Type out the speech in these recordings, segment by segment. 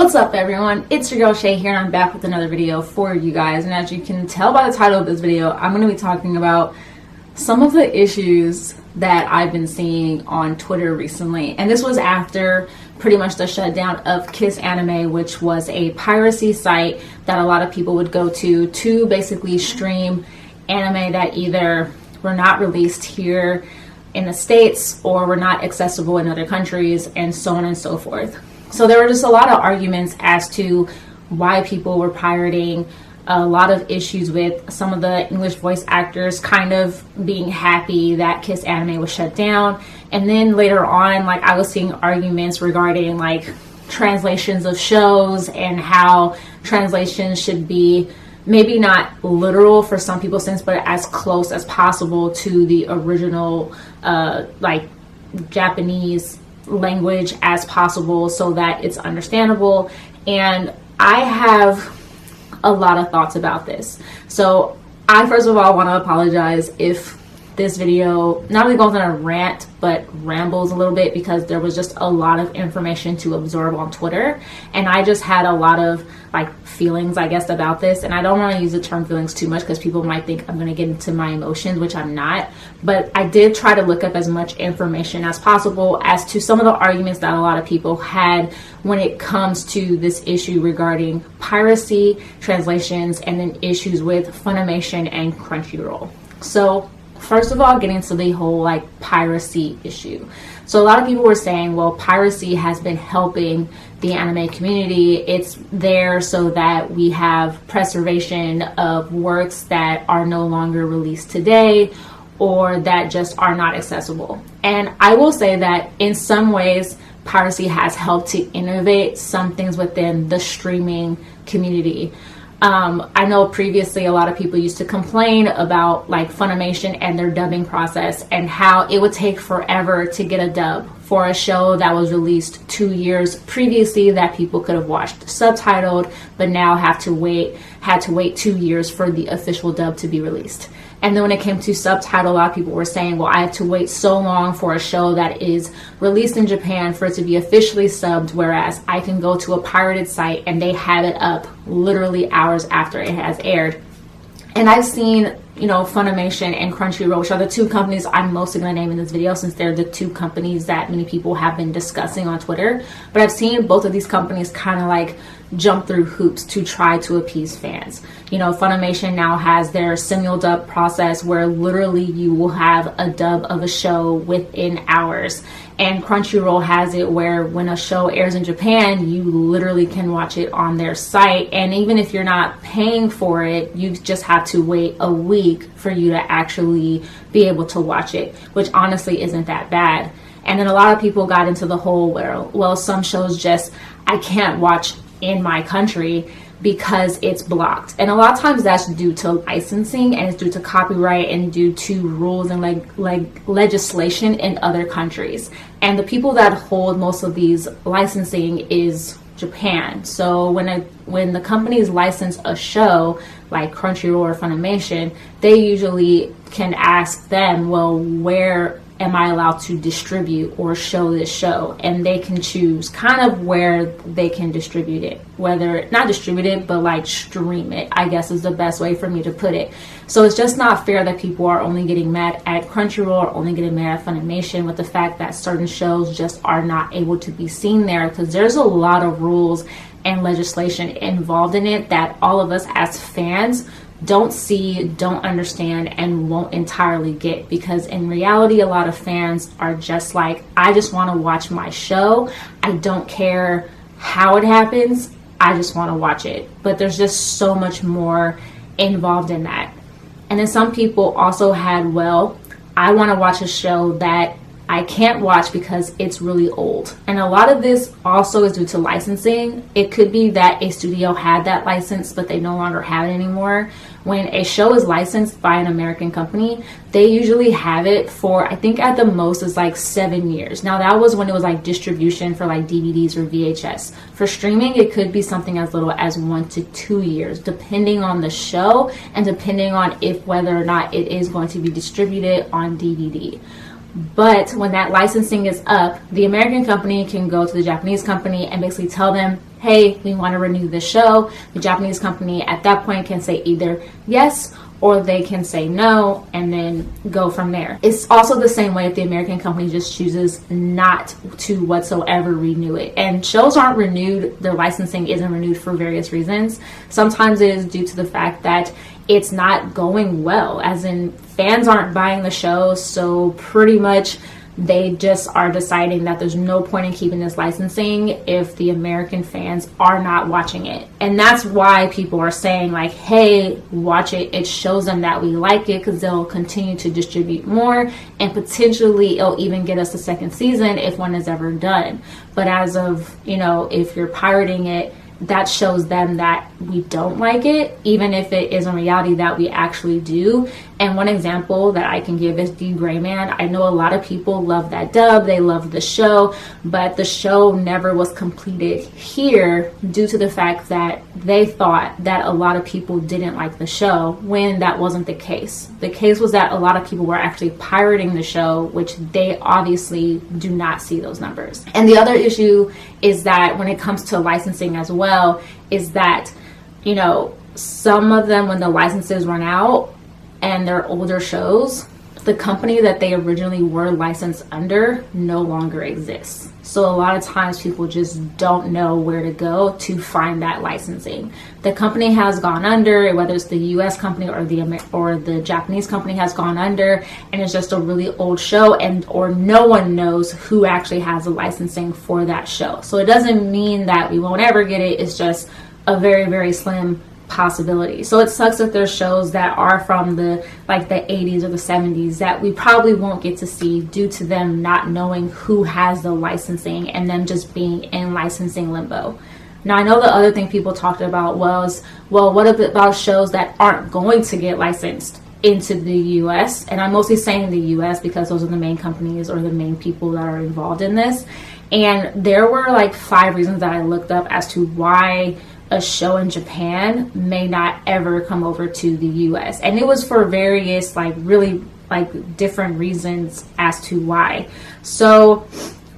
What's up everyone, it's your girl Shay here, and I'm back with another video for you guys. And as you can tell by the title of this video, I'm going to be talking about some of the issues that I've been seeing on Twitter recently. And this was after pretty much the shutdown of Kiss Anime, which was a piracy site that a lot of people would go to basically stream anime that either were not released here in the States or were not accessible in other countries, and so on and so forth. So there were just a lot of arguments as to why people were pirating, a lot of issues with some of the English voice actors kind of being happy that Kiss Anime was shut down. And then later on, like, I was seeing arguments regarding like translations of shows and how translations should be maybe not literal for some people's sense, but as close as possible to the original like Japanese language as possible so that it's understandable. And I have a lot of thoughts about this. So I first of all want to apologize if this video not only goes on a rant but rambles a little bit, because there was just a lot of information to absorb on Twitter, and I just had a lot of like feelings, I guess, about this. And I don't want to use the term feelings too much because people might think I'm going to get into my emotions, which I'm not. But I did try to look up as much information as possible as to some of the arguments that a lot of people had when it comes to this issue regarding piracy, translations, and then issues with Funimation and Crunchyroll. So first of all, getting to the whole like piracy issue. So a lot of people were saying, well, piracy has been helping the anime community. It's there so that we have preservation of works that are no longer released today or that just are not accessible. And I will say that in some ways, piracy has helped to innovate some things within the streaming community. I know previously a lot of people used to complain about like Funimation and their dubbing process and how it would take forever to get a dub for a show that was released 2 years previously that people could have watched subtitled, but now had to wait 2 years for the official dub to be released. And then when it came to subtitle, a lot of people were saying, well, I have to wait so long for a show that is released in Japan for it to be officially subbed, whereas I can go to a pirated site and they have it up literally hours after it has aired. And I've seen, you know, Funimation and Crunchyroll, which are the two companies I'm mostly going to name in this video since they're the two companies that many people have been discussing on Twitter. But I've seen both of these companies kind of like jump through hoops to try to appease fans. You know, Funimation now has their simul-dub process where literally you will have a dub of a show within hours. And Crunchyroll has it where when a show airs in Japan, you literally can watch it on their site. And even if you're not paying for it, you just have to wait a week for you to actually be able to watch it, which honestly isn't that bad. And then a lot of people got into the whole where, well, some shows just, I can't watch in my country because it's blocked. And a lot of times that's due to licensing, and it's due to copyright and due to rules and like legislation in other countries. And the people that hold most of these licensing is Japan. So when the companies license a show like Crunchyroll or Funimation, they usually can ask them, well, where am I allowed to distribute or show this show? And they can choose kind of where they can distribute it, whether not distribute it, but like stream it, I guess is the best way for me to put it. So it's just not fair that people are only getting mad at Crunchyroll or only getting mad at Funimation with the fact that certain shows just are not able to be seen there, because there's a lot of rules and legislation involved in it that all of us as fans don't see, don't understand, and won't entirely get. Because in reality, a lot of fans are just like, I just want to watch my show. I don't care how it happens. I just want to watch it. But there's just so much more involved in that. And then some people also had, well, I want to watch a show that I can't watch because it's really old. And a lot of this also is due to licensing. It could be that a studio had that license, but they no longer have it anymore. When a show is licensed by an American company, they usually have it for, I think at the most is like 7 years. Now that was when it was like distribution for like DVDs or VHS. For streaming, it could be something as little as 1 to 2 years, depending on the show and depending on if whether or not it is going to be distributed on DVD. But when that licensing is up, the American company can go to the Japanese company and basically tell them, hey, we want to renew the show, the Japanese company at that point can say either yes or they can say no and then go from there. It's also the same way if the American company just chooses not to whatsoever renew it. And shows aren't renewed, their licensing isn't renewed for various reasons. Sometimes it is due to the fact that it's not going well, as in fans aren't buying the show, so pretty much they just are deciding that there's no point in keeping this licensing if the American fans are not watching it. And that's why people are saying like, hey, watch it. It shows them that we like it, because they'll continue to distribute more, and potentially it'll even get us a second season if one is ever done. But as of, if you're pirating it, that shows them that we don't like it, even if it is in reality that we actually do. And one example that I can give is The Gray Man. I know a lot of people love that dub, they love the show, but the show never was completed here due to the fact that they thought that a lot of people didn't like the show, when that wasn't the case. The case was that a lot of people were actually pirating the show, which they obviously do not see those numbers. And the other issue is that when it comes to licensing as well, is that, some of them, when the licenses run out and they're older shows, the company that they originally were licensed under no longer exists. So a lot of times people just don't know where to go to find that licensing. The company has gone under, whether it's the US company or the Japanese company has gone under, and it's just a really old show, or no one knows who actually has the licensing for that show. So it doesn't mean that we won't ever get it. It's just a very, very slim possibility. So it sucks that there's shows that are from the 80s or the 70s that we probably won't get to see due to them not knowing who has the licensing and them just being in licensing limbo. Now, I know the other thing people talked about was, well, what about shows that aren't going to get licensed into the US? And I'm mostly saying the US because those are the main companies or the main people that are involved in this. And there were 5 reasons that I looked up as to why a show in Japan may not ever come over to the US. And it was for various really different reasons as to why. So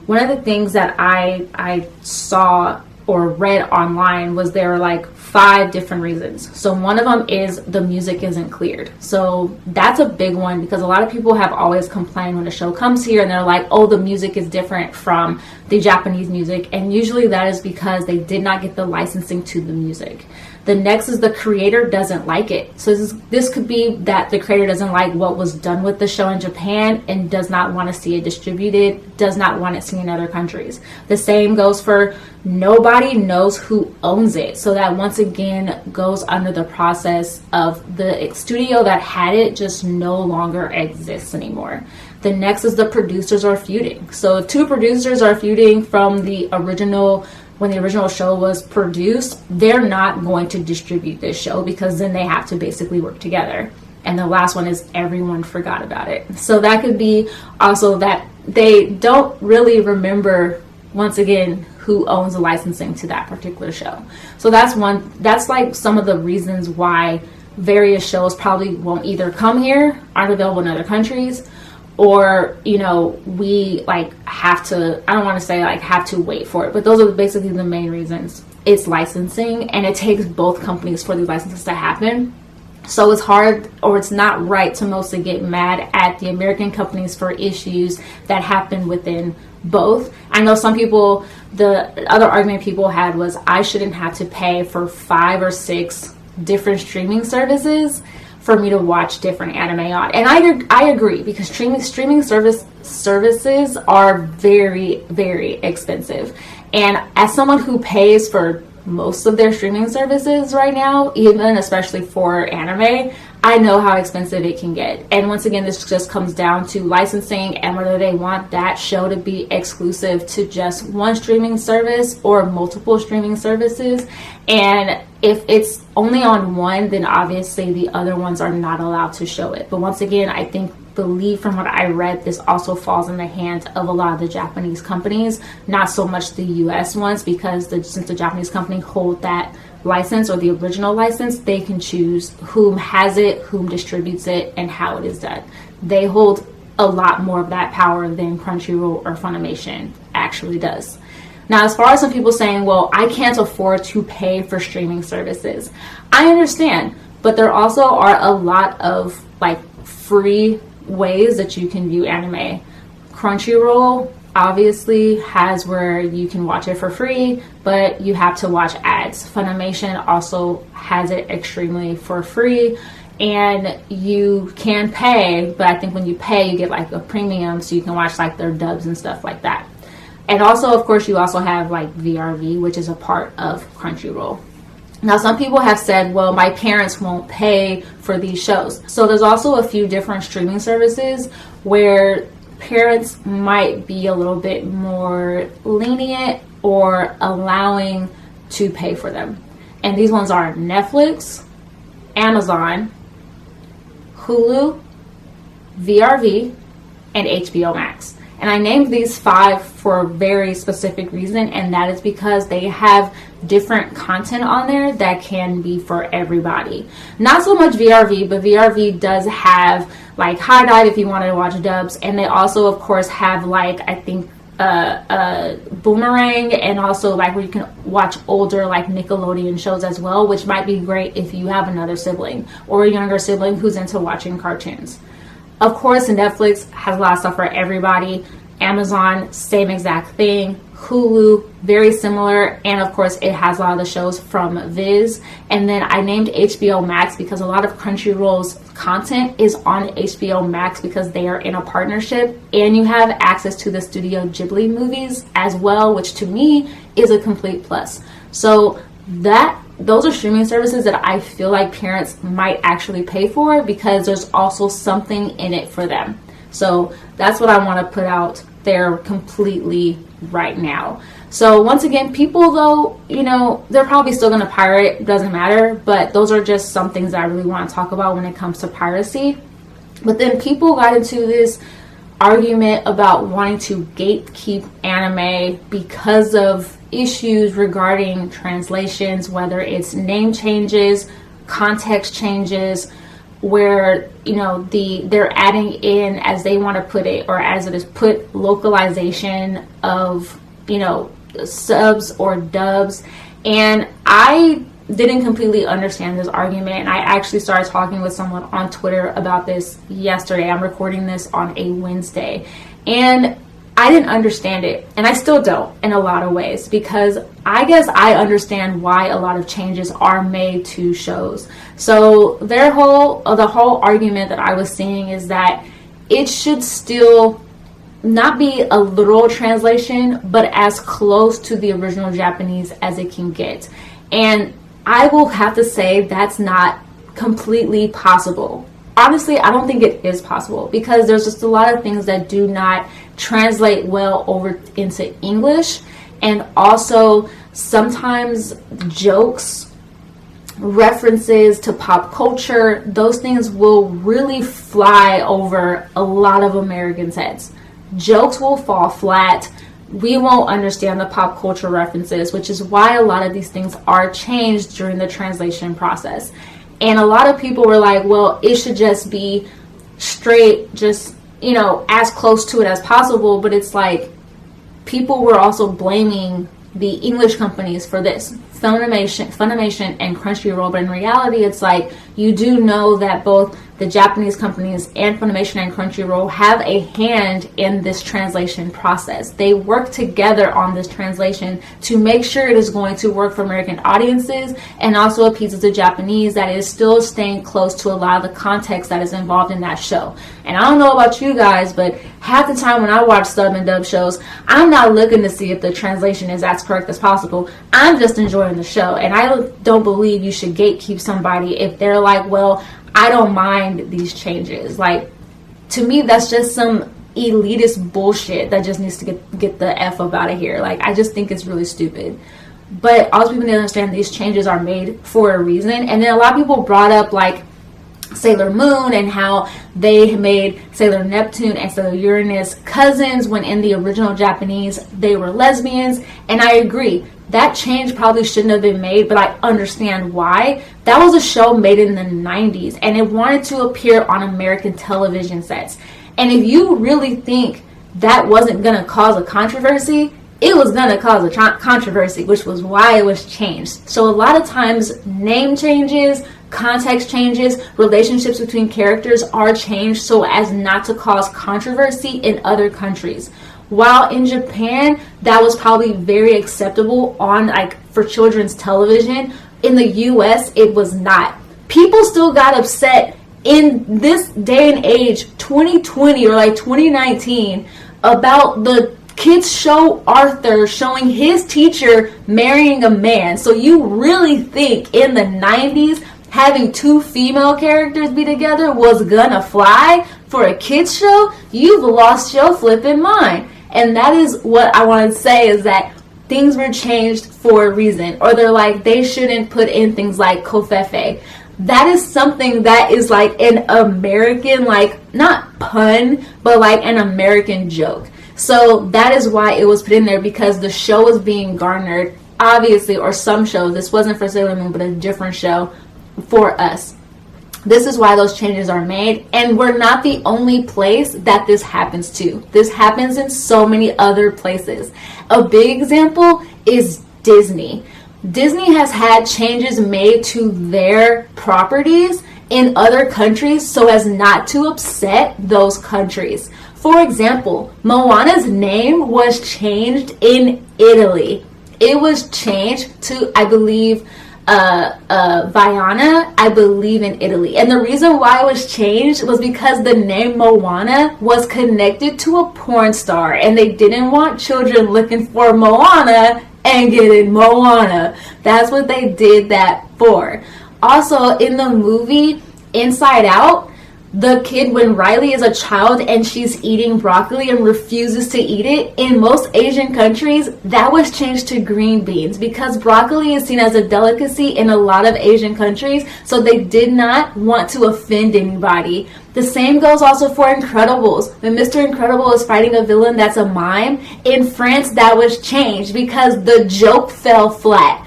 one of the things that I saw or read online was there were 5 different reasons. So one of them is the music isn't cleared. So that's a big one, because a lot of people have always complained when a show comes here and they're like, oh, the music is different from the Japanese music. And usually that is because they did not get the licensing to the music. The next is the creator doesn't like it. So this could be that the creator doesn't like what was done with the show in Japan and does not want to see it distributed, does not want it seen in other countries. The same goes for nobody knows who owns it. So that once again goes under the process of the studio that had it just no longer exists anymore. The next is the producers are feuding. So if 2 producers are feuding from the original, when the original show was produced, they're not going to distribute this show, because then they have to basically work together. And the last one is everyone forgot about it. So that could be also that they don't really remember, once again, who owns the licensing to that particular show. So that's some of the reasons why various shows probably won't either come here, aren't available in other countries, or we have to, I don't want to say have to wait for it, but those are basically the main reasons. It's licensing, and it takes both companies for these licenses to happen. So it's hard, or it's not right, to mostly get mad at the American companies for issues that happen within both. I know some people, the other argument people had was, I shouldn't have to pay for 5 or 6 different streaming services for me to watch different anime on. And I agree, because streaming services are very, very expensive. And as someone who pays for most of their streaming services right now, even especially for anime, I know how expensive it can get. And once again, this just comes down to licensing and whether they want that show to be exclusive to just one streaming service or multiple streaming services. And if it's only on one, then obviously the other ones are not allowed to show it. But once again, I believe from what I read, this also falls in the hands of a lot of the Japanese companies, not so much the US ones, because since the Japanese company hold that license or the original license, they can choose whom has it, whom distributes it, and how it is done. They hold a lot more of that power than Crunchyroll or Funimation actually does. Now, as far as some people saying, well, I can't afford to pay for streaming services, I understand, but there also are a lot of like free ways that you can view anime. Crunchyroll obviously has where you can watch it for free, but you have to watch ads. Funimation also has it extremely for free, and you can pay, but I think when you pay, you get like a premium, so you can watch like their dubs and stuff like that. And also, of course, you also have like VRV, which is a part of Crunchyroll. Now, some people have said, well, my parents won't pay for these shows. So there's also a few different streaming services where parents might be a little bit more lenient or allowing to pay for them. And these ones are Netflix, Amazon, Hulu, VRV, and HBO Max. And I named these 5 for a very specific reason, and that is because they have different content on there that can be for everybody. Not so much VRV, but VRV does have like High Dive if you wanted to watch dubs, and they also, of course, have like, I think, Boomerang, and also like where you can watch older like Nickelodeon shows as well, which might be great if you have another sibling or a younger sibling who's into watching cartoons. Of course, Netflix has a lot of stuff for everybody. Amazon, same exact thing. Hulu, very similar. And of course, it has a lot of the shows from Viz. And then I named HBO Max because a lot of Crunchyroll's content is on HBO Max because they are in a partnership. And you have access to the Studio Ghibli movies as well, which to me is a complete plus. So those are streaming services that I feel like parents might actually pay for because there's also something in it for them. So that's what I want to put out there completely right now. So once again, people though, they're probably still going to pirate, doesn't matter, but those are just some things that I really want to talk about when it comes to piracy. But then people got into this argument about wanting to gatekeep anime because of issues regarding translations, whether it's name changes, context changes, where they're adding in, as they want to put it, or as it is put, localization of subs or dubs. And I didn't completely understand this argument, and I actually started talking with someone on Twitter about this yesterday. I'm recording this on a Wednesday, and I didn't understand it, and I still don't in a lot of ways, because I guess I understand why a lot of changes are made to shows. So the whole argument that I was seeing is that it should still not be a literal translation, but as close to the original Japanese as it can get. And I will have to say that's not completely possible. Honestly, I don't think it is possible because there's just a lot of things that do not translate well over into English. And also sometimes jokes, references to pop culture, those things will really fly over a lot of Americans' heads. Jokes will fall flat. We won't understand the pop culture references, which is why a lot of these things are changed during the translation process. And a lot of people were like, well, it should just be straight, just, as close to it as possible. But it's like, people were also blaming the English companies for this, Funimation and Crunchyroll. But in reality, it's like, you do know that both the Japanese companies and Funimation and Crunchyroll have a hand in this translation process. They work together on this translation to make sure it is going to work for American audiences and also appeases the Japanese, that is still staying close to a lot of the context that is involved in that show. And I don't know about you guys, but half the time when I watch sub and dub shows, I'm not looking to see if the translation is as correct as possible. I'm just enjoying the show. And I don't believe you should gatekeep somebody if they're like, well, I don't mind these changes. Like, to me, that's just some elitist bullshit that just needs to get the F up out of here. Like, I just think it's really stupid. But also people need to understand these changes are made for a reason. And then a lot of people brought up like Sailor Moon and how they made Sailor Neptune and Sailor Uranus cousins when in the original Japanese they were lesbians. And I agree, that change probably shouldn't have been made, but I understand why. That was a show made in the 90s and it wanted to appear on American television sets. And if you really think that wasn't going to cause a controversy, it was going to cause a controversy, which was why it was changed. So a lot of times name changes, context changes, relationships between characters are changed so as not to cause controversy in other countries. While in Japan, that was probably very acceptable on like for children's television, in the US, it was not. People still got upset in this day and age, 2020 or like 2019, about the kids show Arthur showing his teacher marrying a man. So you really think in the 90s having two female characters be together was gonna fly for a kids show? You've lost your flipping mind. And that is what I want to say, is that things were changed for a reason. Or they're like, they shouldn't put in things like kofefe. That is something that is like an American, like, not pun, but like an American joke. So that is why it was put in there, because the show was being garnered, obviously, or some shows. This wasn't for Sailor Moon, but a different show for us. This is why those changes are made, and we're not the only place that this happens to. This happens in so many other places. A big example is Disney. Disney has had changes made to their properties in other countries so as not to upset those countries. For example, Moana's name was changed in Italy. It was changed to, I believe, Vaiana, I believe, in Italy. And the reason why it was changed was because the name Moana was connected to a porn star, and they didn't want children looking for Moana and getting Moana. That's what they did that for. Also, in the movie Inside Out, the kid, when Riley is a child and she's eating broccoli and refuses to eat it, in most Asian countries, that was changed to green beans, because broccoli is seen as a delicacy in a lot of Asian countries, so they did not want to offend anybody. The same goes also for Incredibles. When Mr. Incredible is fighting a villain that's a mime, in France that was changed because the joke fell flat.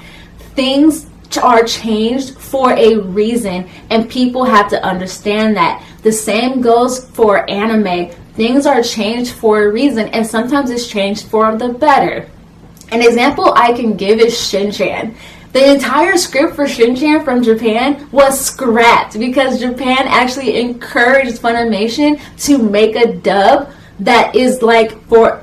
Things are changed for a reason, and people have to understand that. The same goes for anime. Things are changed for a reason, and sometimes it's changed for the better. An example I can give is Shin-Chan. The entire script for Shin-Chan from Japan was scrapped because Japan actually encouraged Funimation to make a dub that is like for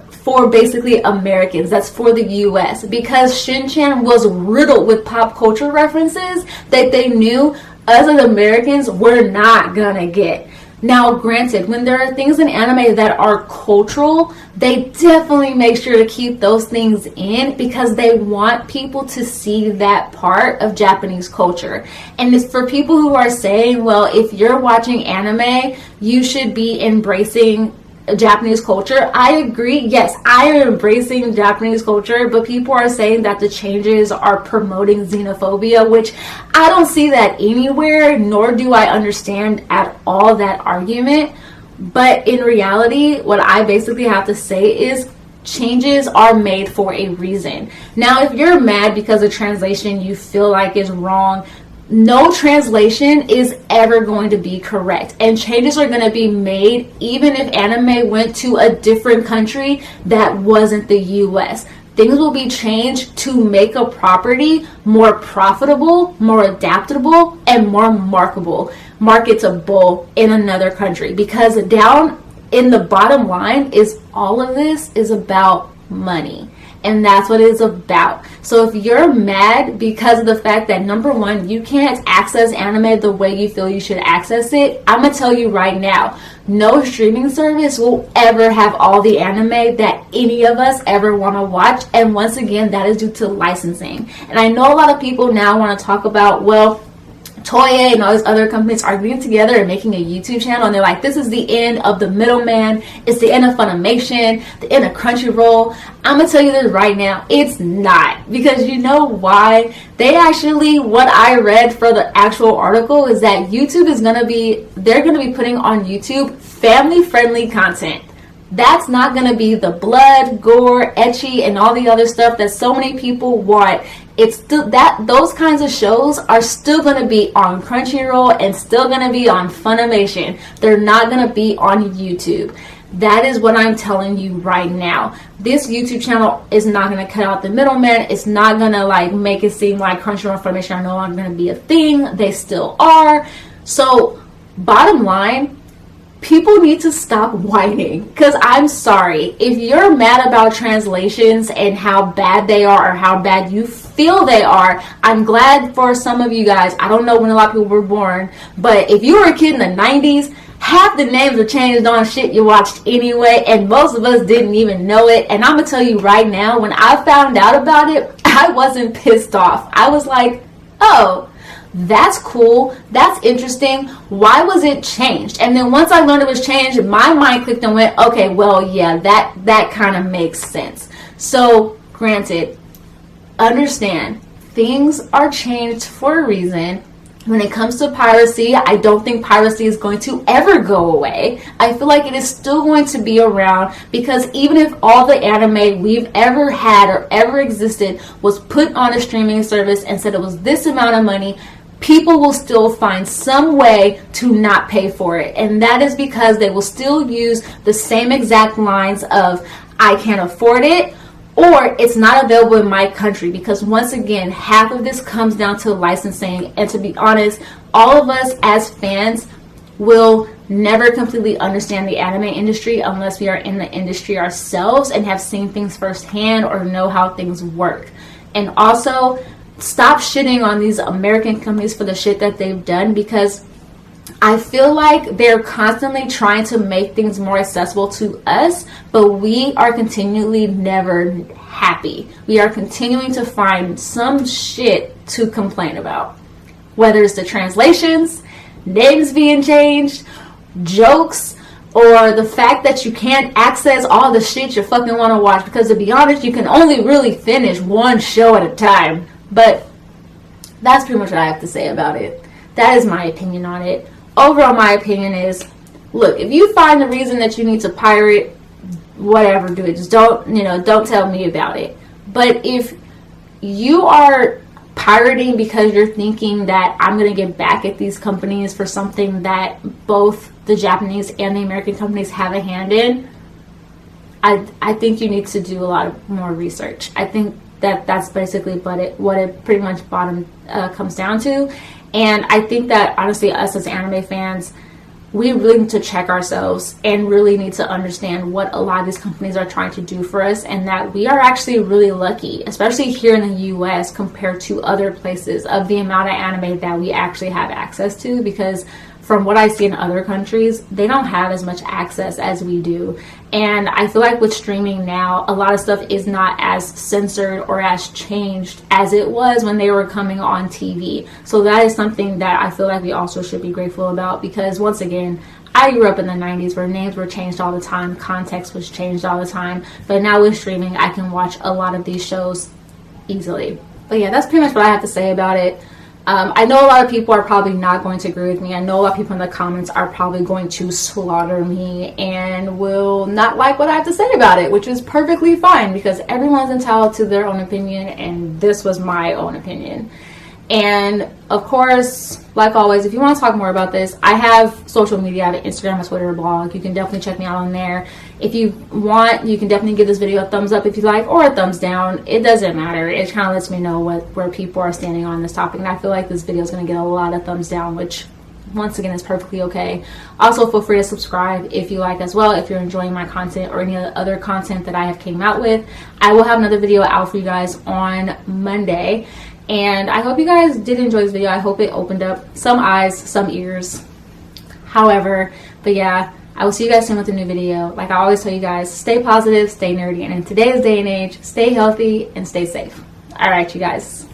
basically Americans, that's for the US, because Shin-Chan was riddled with pop culture references that they knew us as Americans were not gonna get. Now, granted, when there are things in anime that are cultural, they definitely make sure to keep those things in because they want people to see that part of Japanese culture. And it's for people who are saying, well, if you're watching anime, you should be embracing Japanese culture. I agree. Yes, I am embracing Japanese culture, but people are saying that the changes are promoting xenophobia, which I don't see that anywhere, nor do I understand at all that argument. But in reality, what I basically have to say is changes are made for a reason. Now, if you're mad because a translation you feel like is wrong, no translation is ever going to be correct, and changes are going to be made even if anime went to a different country that wasn't the US. Things will be changed to make a property more profitable, more adaptable, and more marketable in another country, because down in the bottom line is all of this is about money. And that's what it's about. So if you're mad because of the fact that, number one, you can't access anime the way you feel you should access it, I'm going to tell you right now, no streaming service will ever have all the anime that any of us ever want to watch. And once again, that is due to licensing. And I know a lot of people now want to talk about, well, Toei and all these other companies are getting together and making a YouTube channel, and they're like, this is the end of the middleman, it's the end of Funimation, the end of Crunchyroll. I'm gonna tell you this right now, it's not. Because you know why? They actually, what I read for the actual article is that YouTube is they're gonna be putting on YouTube family friendly content. That's not going to be the blood, gore, ecchi, and all the other stuff that so many people want. It's still that those kinds of shows are still going to be on Crunchyroll and still going to be on Funimation. They're not going to be on YouTube. That is what I'm telling you right now. This YouTube channel is not going to cut out the middleman. It's not going to like make it seem like Crunchyroll and Funimation are no longer going to be a thing. They still are. So bottom line, people need to stop whining, because I'm sorry, if you're mad about translations and how bad they are or how bad you feel they are, I'm glad for some of you guys. I don't know when a lot of people were born, but if you were a kid in the 90s, half the names were changed on shit you watched anyway, and most of us didn't even know it. And I'm gonna tell you right now, when I found out about it, I wasn't pissed off. I was like, oh, that's cool, that's interesting, why was it changed? And then once I learned it was changed, my mind clicked and went, okay, well, yeah, that kind of makes sense. So granted, understand, things are changed for a reason. When it comes to piracy, I don't think piracy is going to ever go away. I feel like it is still going to be around, because even if all the anime we've ever had or ever existed was put on a streaming service and said it was this amount of money, people will still find some way to not pay for it. And that is because they will still use the same exact lines of, I can't afford it, or it's not available in my country. Because once again, half of this comes down to licensing. And to be honest, all of us as fans will never completely understand the anime industry unless we are in the industry ourselves and have seen things firsthand or know how things work. And also, stop shitting on these American companies for the shit that they've done, because I feel like they're constantly trying to make things more accessible to us, but we are continually never happy. We are continuing to find some shit to complain about. Whether it's the translations, names being changed, jokes, or the fact that you can't access all the shit you fucking want to watch, because to be honest, you can only really finish one show at a time. But that's pretty much what I have to say about it. That is my opinion on it. Overall, my opinion is, look, if you find the reason that you need to pirate, whatever, do it. Just don't tell me about it. But if you are pirating because you're thinking that I'm going to get back at these companies for something that both the Japanese and the American companies have a hand in, I think you need to do a lot more research. I think that's basically what it pretty much comes down to. And I think that honestly, us as anime fans, we really need to check ourselves and really need to understand what a lot of these companies are trying to do for us, and that we are actually really lucky, especially here in the US compared to other places, of the amount of anime that we actually have access to. Because from what I see in other countries, they don't have as much access as we do. And I feel like with streaming now, a lot of stuff is not as censored or as changed as it was when they were coming on TV. So that is something that I feel like we also should be grateful about, because once again, I grew up in the 90s where names were changed all the time, context was changed all the time. But now with streaming, I can watch a lot of these shows easily. But yeah, that's pretty much what I have to say about it. I know a lot of people are probably not going to agree with me. I know a lot of people in the comments are probably going to slaughter me and will not like what I have to say about it, which is perfectly fine, because everyone's entitled to their own opinion, and this was my own opinion. And of course, like always, if you want to talk more about this, I have social media. I have an Instagram, a Twitter, a blog. You can definitely check me out on there. If you want, you can definitely give this video a thumbs up if you like, or a thumbs down. It doesn't matter. It kind of lets me know where people are standing on this topic. And I feel like this video is going to get a lot of thumbs down, which once again is perfectly okay. Also, feel free to subscribe if you like as well, if you're enjoying my content or any other content that I have came out with. I will have another video out for you guys on Monday. And I hope you guys did enjoy this video. I hope it opened up some eyes, some ears, however. But yeah, I will see you guys soon with a new video. Like I always tell you guys, stay positive, stay nerdy, and in today's day and age, stay healthy and stay safe. All right, you guys.